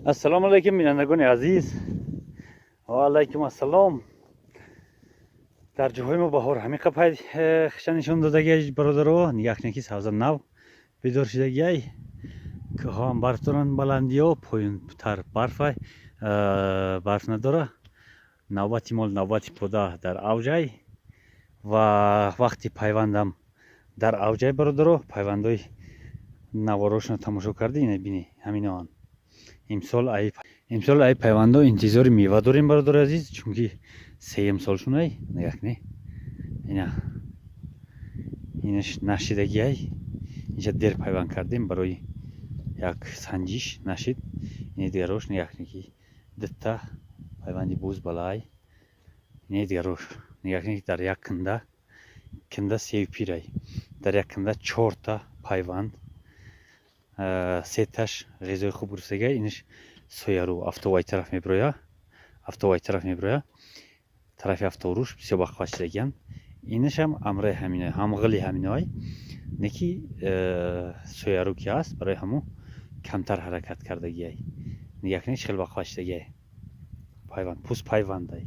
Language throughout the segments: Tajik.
Assalomu alaykum binoandagoni aziz. Va alaykum assalom. Дар ҷоҳои мо баҳор ҳамиқа нишон додагиай бародаро нигахнеки савза нав бедор шидагиай кӯҳоам барф доранд баландиҳо поюнтар барфай барф надора. Навбати мол навбати пода дар авҷай ва вақти пайвандам дар авҷай бародаро. Пайвандои наворошона тамошо карди ина бини ҳаминоан. Имсол ай пайвандо интизори мева дорем бародари азиз, чунки сеюм солшун ай нигахне инаш нашидагиай инҷа дер пайванд кардем барои як санҷиш нашид. Ини дигарош нигахнеки дитта пайванди буз балай ини дигарош нигахнеки дар як кинда севпирай дар як кинда 4 та пайванд сеташ ғизои хуб гирифтагиай инаш сояру автовай тараф мебироя тарафи авторуш бисёр бақват шидагиян. Инашам амраи ҳаминой ҳамғили ҳаминой неки сояру ки аст барои ҳамун камтар ҳаракат кардагиай нигахнеш хел бақват шидагиай пайванд пус пайвандай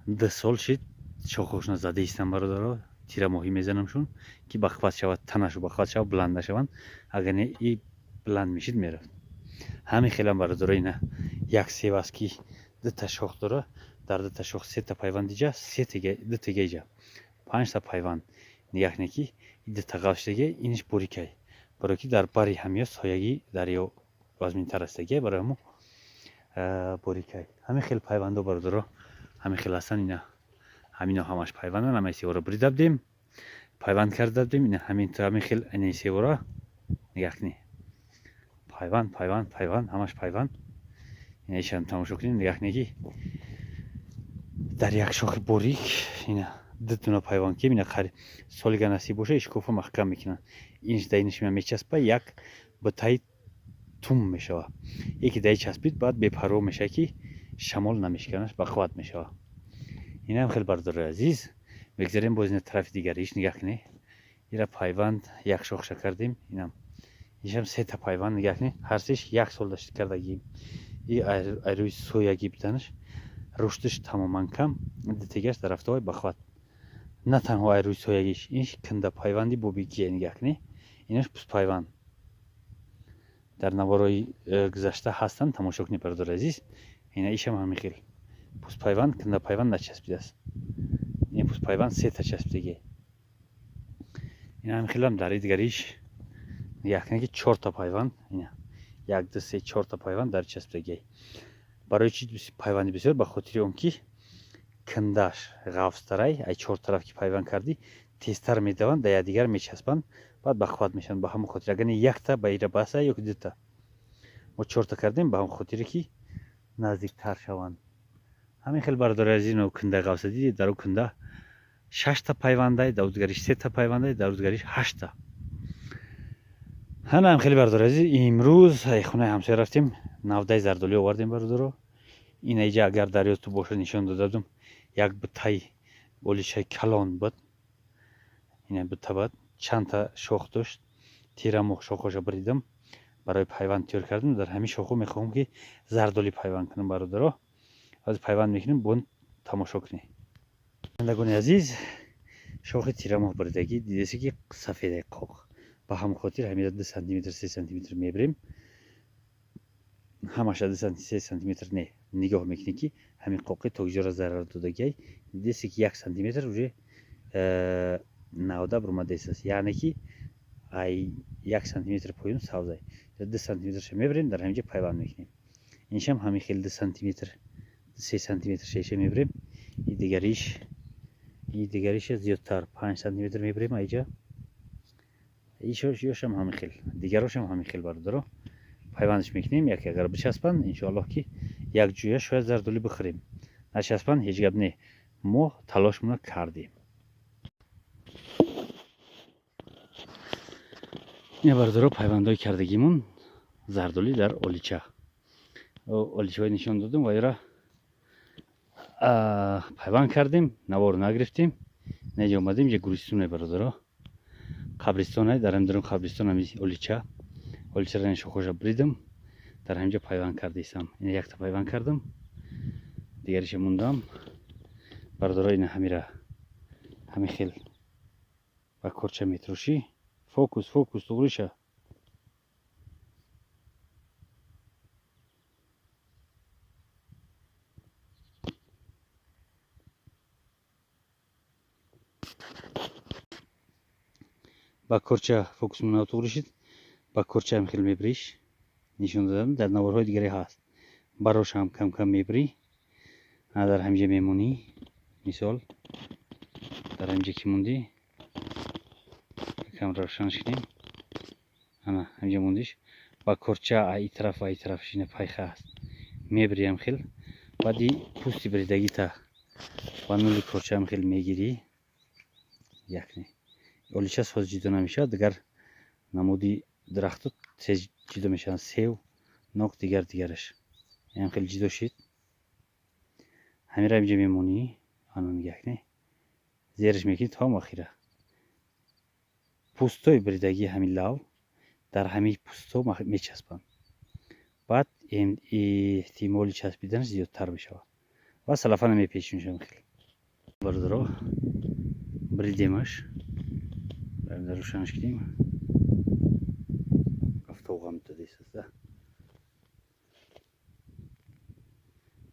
2 сол шид шохошона зада истам бародаро. тира моҳӣ мезанамшун ки бақват шавад, танашу бақват шавад, бланда шаванд. Агар не и бланд мешид мерафт. ҳамин хелам бародаро ина як сев аст ки 2 та шох дора. дар 2 та шох 3 та пайванд иҷа 2 тага иҷа 5 та пайванд нигахнеки 2 та ғавшидагиай иниш борикай барои ки дар бари ҳамиё сояги дарё вазминтар астагиай барои ҳамун борикай. ҳамин хел пайвандо бародаро ҳамин хел ҳастанд. ина ҳамино ҳамаш пайванданд. ҳамаи севора буридабдем пайванд кардабдем. ина ҳамин хел ини севора нигахне пайванд ҳамаш пайванд. ина ишан тамошо кунем нигахнеки дар як шохи борик ина 2 дуна пайванд ки ина солига насиб боша ишкофа маҳкам мекунанд. иниш да иниш мечаспа як битаи тум мешава. яке даи часпид баъд бепарво меша ки шамол намешканаш бақват мешава. инам хел бародари азиз мегзарем боз ина тарафи дигариш нигахне ира пайванд як шохша кардем. инам 3 та пайванд нигахне ҳар сеш 1 сол дашт кардагием. и айрӯи сояги биданаш рушдиш тамоман кам дитегаш дар автовай бахват на танҳо айрӯи соягиш инш кинда пайванди бобигия нигахне инаш пус пайванд дар наворои гузашта ҳастанд. тамошо кунед бародари азиз. ина ишам ҳамин хел пус пайванд кинда пайванд начаспидааст. ин пус пайванд 3 та часпидагиай. ина ҳамин хелам дар дигариш нигахнеки 4 та пайванд ина 1 2 3 4 та пайванд дар часпидагиай. барои чи пайванди бисёр ба хотири он ки киндаш ғавстарай ай 4 тараф ки пайванд карди тезтар медаванд да якдигар мечаспанд баъд бақват мешаванд. ба ҳамон хотир агар не 1 та ба ира баса ё ки 2 та мо 4 та кардем ба ҳамон хотире ки наздиктар шаванд. ҳамин хел бародари азиз мо кинда ғавса диди дар у кинда 6 та пайвандай дар дигариш 3 та пайвандай дар дигариш 8 та. ҳана ҳам хеле бародари азиз имрӯз хонаи ҳамсоя рафтем навдаи зардолӣ овардем бародаро. ина иҷа агар дар ёдту боша нишон додадум як битаи олишаи калон буд. ина бита буд чанд та шох дошт. тира моҳ шохоша буридам барои пайванд тиёр кардам. дар ҳамин шохо мехоҳам ки зардолӣ пайванд кунам бародаро. аз пайванд мекунем бон тамошо кунед бинандагони азиз. шохи тира моҳ буридагӣ дидеси ки сафедаи қоқ ба ҳамон хотир ҳамида 2 сантиметр 3 сантиметр мебирем. ҳамаша 2 сантиметр 3 сантиметр не нигоҳ мекунем ки ҳамин қоқи тогҷора зарар додагиай дидеси ки 1 сантиметр уже навда бурмадесаст. яъне ки ай 1 сантиметр поюн савзай 2 сантиметрша мебирем дар ҳаминҷа пайванд мекунем. иншам ҳамин хел 2 сантиметр 3 сантиметр шеша мебирем. и дигариша зиёдтар 5 сантиметр мебирем айҷа. ишошам ҳамин хел дигарошам ҳамин хел бародаро пайвандш мекунем. яке агар бичаспанд иншоаллоҳ ки як ҷӯя шояд зардолӣ бихӯрем. начаспанд ҳеҷ гап не мо талошмона кардем. ина бародаро пайвандҳои кардагимон зардолӣ дар олича оличаҳои нишон додам ва ира пайванд кардем. навор нагирифтем. неҷа омадем ҷа гӯристоне бародаро қабристон дар ҳамин қабристон ҳами олича оличараи шохоша буридам در همینجا پیوند کرده ایستم. این یک تا پیوند کردم، دیگرش موندم. برادرای این همیره همین خیل و کرچه میتروشی. فوکوس دوغریشه. با کرچه فوکوس منو توغریشید. با کرچه هم خیل میبریش. نشون دادم. در نوارهای دیگری هست. باروش هم کم میبری. در همینجا میمونی. مثال در همینجا که موندی کم روشنش کنیم. انا همینجا موندیش. با کرچه ای طرف شینه پایخه هست. میبری هم خیل. بعدی پوستی بریدگی تا با نولی کرچه هم خیل میگیری. یکنی اولیچه ساز جدا نمیشه. دیگر نمودی درختو تیز جدا میشن. سیو نوک دیگرش هم خیلی جدا شید. همین را اینجا میمونی. آنون یکنی زیرش میکنی تا آخیره. پوستوی بریدگی همین لاو در همین پوستو میچسبن. بعد احتمالی چسبیدنش زیادتر میشه و سلافان میپیچونشن. خیلی بردارو بریدیمش. بریم در روشنش کنیم. گفتوغم دادیسته.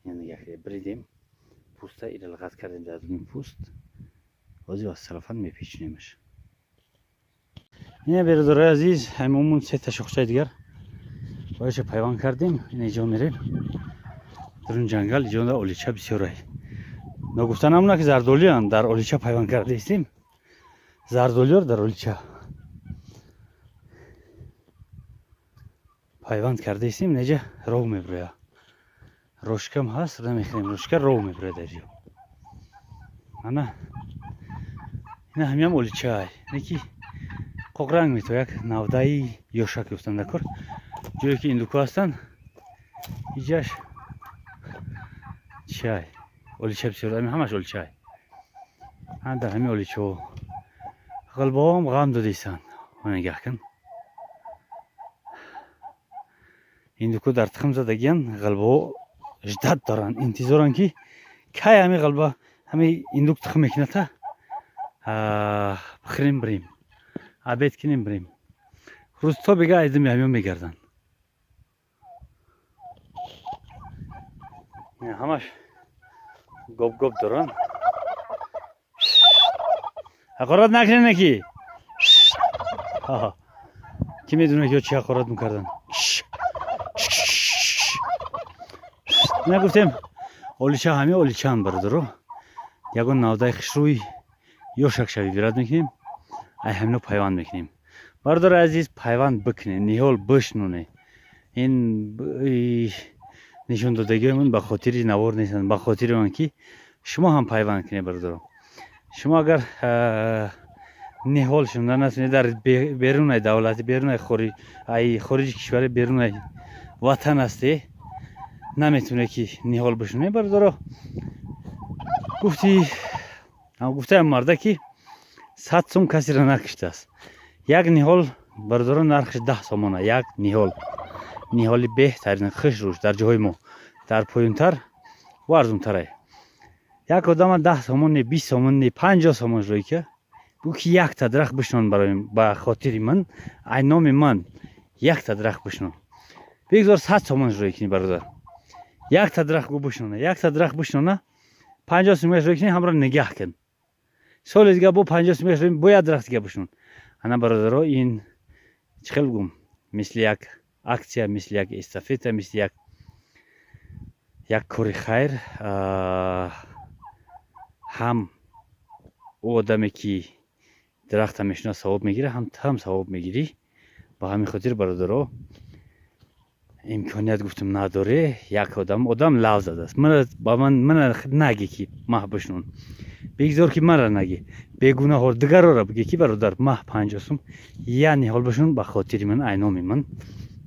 یعنی یکی بریدیم. پوسته ایره لغت کردیم در این پوست. بازی با سلافان میپیچونیمش. اینه برادرای عزیز هممون سه تا شاخچه دیگر باش پیوند کردیم. این اینجا میریم در اون جنگل. اینجا اولیچه بسیاره. نگفتن همونه که زردولیان در اولیچه پیوند کرده ایستیم. زردولیار در اولیچه پیوند کرده ایستیم. اینجا رو میبره. روشکم هست نمیخوریم. روشکه رو میبره در اینجا. انا این همین هم اولیچه های. اینکی قوقرنگ میتو یک نودایی یوشک گفتن نکر. جایی که ایندوکو هستن اینجاش چای اولیچه بسیار. همین همش اولیچه های. هم در همین اولیچه قلبا هم غم دادیستن. اون نگه کن. ایندوکو در تخم زدگیان قلبا جدت دارن. انتظارن که که همین قلبا همین ایندوک تخم میکنه تا بخریم بریم. عبید کنیم بریم. روز تا بگه ایدم همین میگردن. همش گوب دارن. حقارت نکنه نکی. کی میدونه که چی حقارت میکردن. نگفتیم اولیچه همین اولیچه هم بردارو. یکون نودای خشروی یوشک شوی ویراد میکنیم. ای همینو پیوند میکنیم. برادر عزیز پیوند بکنه. نیهول بشنونه. این نشون دادگی من به خاطری نوار نیستن. به خاطری من که شما هم پیوند کنید برادرم. شما اگر نیهول شما نتونید در بیرون دولت بیرون خارج کشور بیرون وطن هستی نمیتونه که نیهول بشونه برادر. گفته مرده که 100 سوم کسی را نکشته است. یک نیهول برادر نرخش 10 سومانه. یک نیهولی بهترین خش روش در جای ما در پایینتر و ارزونتره. یک آدم 10 سومن 20 سومن 50 سومن روی که بو که یک تا درخت بشنون برای با خاطر من ای نام من یک تا درخت بشنون. بگذار 100 سومن روی کنی برادر. یک تا درخت گو بشنونه. یک تا درخت بشنونه 50 سومن روی کنی همراه نگه کن. سال دیگه با 50 سومن روی باید درخت دیگه بشنون. انا برادر این چخل بگم مثل یک اکسیا، مثل یک استافته، مثل یک کاری خیر. هم او آدمی که درخت همیشنا ثواب میگیره هم ثواب میگیری. با همین خاطر برادرها امکانیت گفتم نداره. یک آدم لو زده است. من نگی که ماه بشنون. بگذار که من را نگی. بگونه ها دیگر را بگی که برادر ماه 50 سوم یعنی حال بشون به خاطر من اینامی من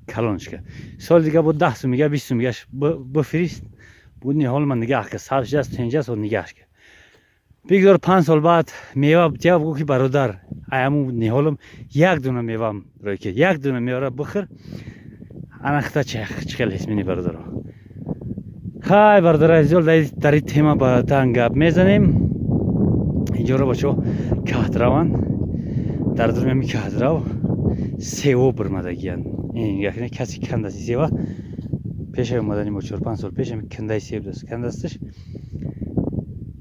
کلانش که سال دیگه بود 10 سوم میگه 20 سوم میگه بفرست بود حال من نگاه که 160 سال نگاهش که بگذار 5 سال بعد میوه بتیا بگو که برادر ایامو نهالم یک دونه میوه روی که یک دونه میوه را بخور анахта чикал ҳисмини бародаро. хай бародаро азизол дар ин тема ба дан гап мезанем. инҷоро бачаҳо каҳдраванд. дар дунёми каҳдрав сево бурмадагиянд. ин якне каси кандаси сева пешаи омадани мо 4-5 сол пеш кандаи сев даст. Кандасташ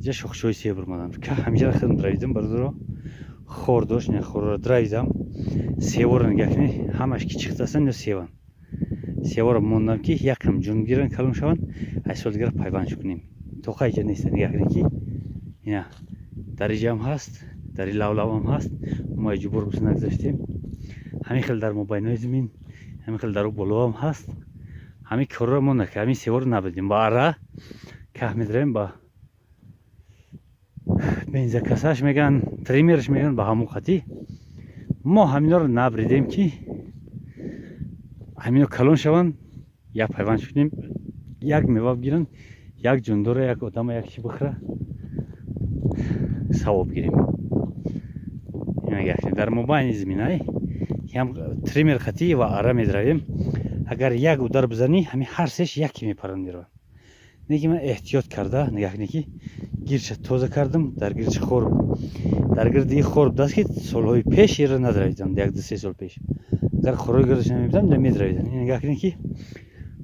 ҷа шохшои сев бурмадан. Ка ҳамиҷара худам дравидам бародаро. хор дошт, не хорро дравидам. Севоро якне ҳамаш ки чиқтасан ё севан. Севоро мондам ки якам ҷунгиран калон шаванд, ай сол дигар пайванд кунем. Тоқай ҷа нестан якне ки ина дари ҷам ҳаст, дари лавлавам ҳаст. Мо ҷубур бус нагзаштем. ҳамин хел дар мобайнои зимин, ҳамин хел дар болоам ҳаст. ҳамин корро мо нака, ҳамин севоро набидем. Ба ара каҳ медравем ба бензакасаш меган, тримерш меган ба ҳамон қатӣ. Мо ҳаминоро набридем ки ҳамино калон шаванд, як пайванд кунем, як мева бигиранд, як ҷондора, як одама, як чӣ бихӯра, савоб гирем. Дар мобайни зиминай ям тример қатӣ ва ара медравем. Агар як удар бизанӣ, ҳамин ҳар сеш яке мепаранд мераванд. Неки ман эҳтиёт карда, якне ки гирча тоза кардам, дар гирча хор, дар гирди хор будаст ки солҳои пеш ира надравидам, 1-2 сол пеш. Агар хорои гирдаш намебудам, намедравидам. Ин якне ки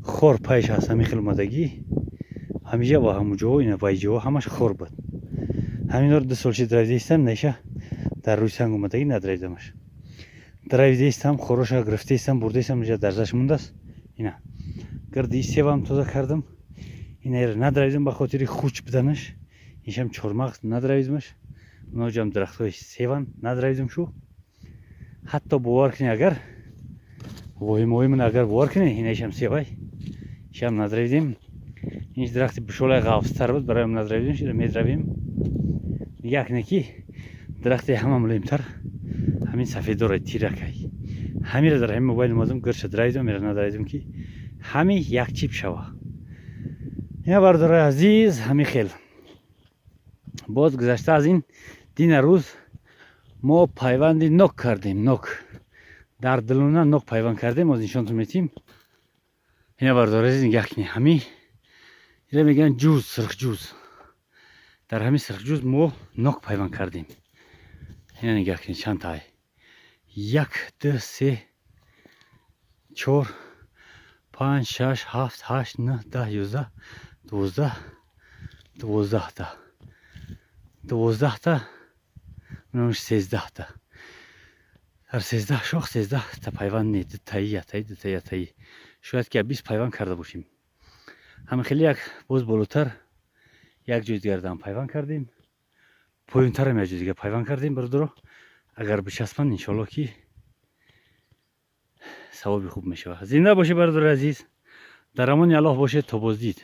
хор пайш ҳаст, ҳамин хел омадагӣ, ҳамиҷа ва ҳамуҷоҳо, ина вайҷоҳо ҳамаш хор буд. ҳаминро 2 сол чи дравида истам, неша дар рӯи санг омадагӣ надравидамаш. Дравида истам, хороша гирифта истам, бурда истам, ҷа дарзаш мондааст. Ина гирди севам тоза кардам. Инаро надравидам ба хотири хуч буданаш. Иншам чормағз надравидамаш. Уноҷам дарахтҳои севан надравидам шу. Ҳатто бовар кунӣ, агар воҳимоҳи ман агар бовар кунӣ, инашам севай. Ишам надравидем. Инш дарахти бушолаи ғафстар буд, бароям надравидем, шира медравем. Якне ки дарахти ҳама мулоимтар ҳамин сафеддораи тиракай. ҳамиро дар ҳамин мобайли модам гирча дравидам, мера надравидам ки ҳамин якчип шава. ина бародарои азиз, ҳамин хел. Боз гузашта аз ин дина рӯз мо пайванди нок кардем. Нок дар дилона нок пайванд кардем, оз нишонтон метим. Ина бародарои азиз, якне ҳамин ира мегӯянд ҷуз, сирхҷуз. Дар ҳамин сирхҷуз мо нок пайванд кардем. ина якне чандтай 1, 2, 3, 4, 5, 6, 7, 8, 9, 10, 11, 12 та. 12 та, минамш 13 та. Дар 13 шох 13 та пайванд не, дутаи. Шояд ки 20 пайванд карда бошем. ҳамин хели як боз болотар як ҷои дигардан пайванд кардем. Поёнтарам як ҷои дигар пайванд кардем бародаро. Агар бичаспанд, иншоалло ки савоби хуб мешавад. Зинда бошед бародарои азиз. Дар амони Аллоҳ бошед. То боздид.